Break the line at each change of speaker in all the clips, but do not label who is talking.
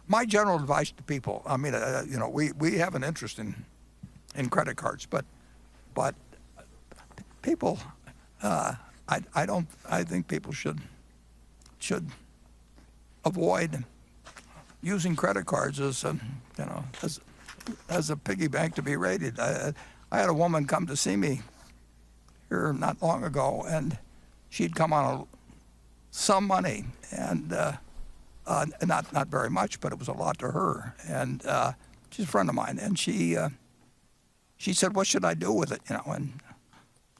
my general advice to people, I mean, we have an interest in credit cards, but people, I think people should avoid using credit cards as a piggy bank to be raided. I had a woman come to see me here not long ago, and she'd come on some money, and not very much, but it was a lot to her. And she's a friend of mine, and she said, "What should I do with it?"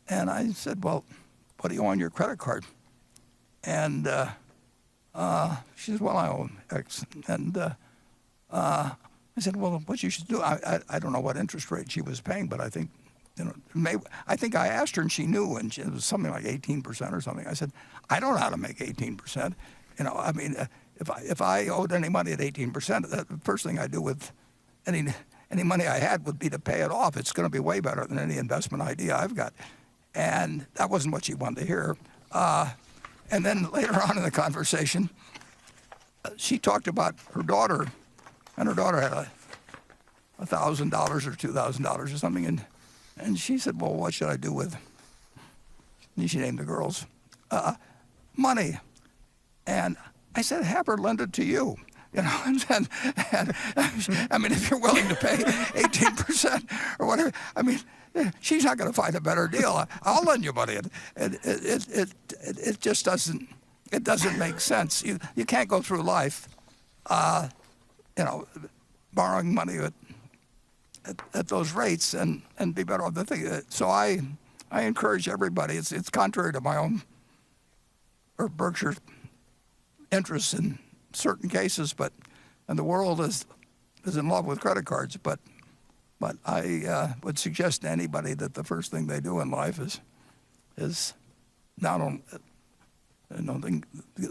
And I said, "Well, what do you owe on your credit card?" And she said, "Well, I owe X." And I said, "Well, what you should do," I don't know what interest rate she was paying, but I think, I think I asked her and she knew, and it was something like 18% or something. I said, "I don't know how to make 18%. I mean, if I owed any money at 18%, the first thing I do with any money I had would be to pay it off. It's going to be way better than any investment idea I've got." And that wasn't what she wanted to hear. And then later on in the conversation, she talked about her daughter, and her daughter had $1,000 or $2,000 or something, and she said, "Well, what should I do with?" And she named the girls money, and I said, "Have her lend it to you." And I mean, if you're willing to pay 18% or whatever, I mean, she's not going to find a better deal. I'll lend you money. It just doesn't. It doesn't make sense. You can't go through life, borrowing money at those rates and be better off. So I encourage everybody. It's contrary to my own or Berkshire's interests in certain cases, and the world is in love with credit cards. But I would suggest to anybody that the first thing they do in life is not on. They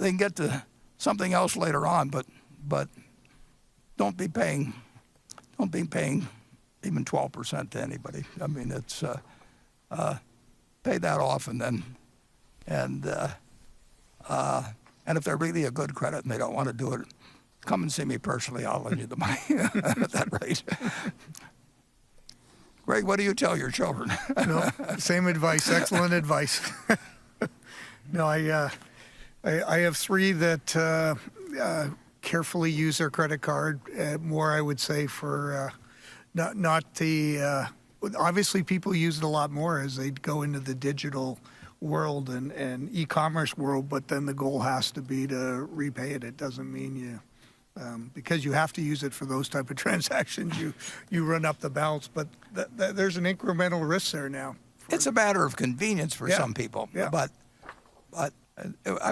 can get to something else later on, but don't be paying even 12% to anybody. I mean, it's pay that off, and if they're really a good credit and they don't want to do it, come and see me personally. I'll lend you the money at that rate. Greg, what do you tell your children?
No, same advice. Excellent advice. No, I have three that carefully use their credit card. More, I would say, for not the. Obviously, people use it a lot more as they go into the digital world and e-commerce world, but then the goal has to be to repay it. It doesn't mean you, because you have to use it for those type of transactions, you run up the balance, but there's an incremental risk there now.
It's a matter of convenience for some people, but I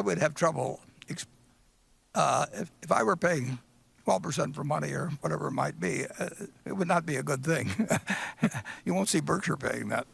would have trouble if I were paying 12% for money or whatever it might be. It would not be a good thing. You won't see Berkshire paying that.